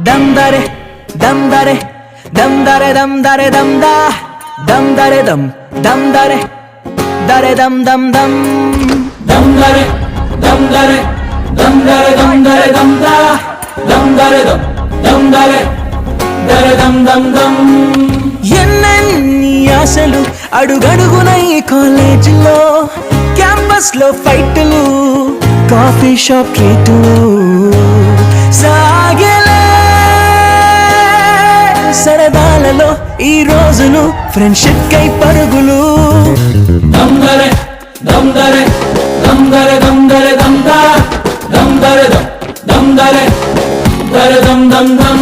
dam dare dam dare dam dare dam dare dam da dam dare dam dare dare dam dam dam dam dare dam dare dam dare dam dare dam da dam dare dam dare dare dam dam dam ఎన్నెన్ని ఆశలు అడుగడుగున ఈ కాలేజీలో campus లో ఫైట్లు coffee shop ట్రీట్లు సాగలే సరదాలలో ఈ రోజులు friendship కై పరుగులు dam dare dam dare dam dare dam dare dam da dam dare dam dare dare dam dam dam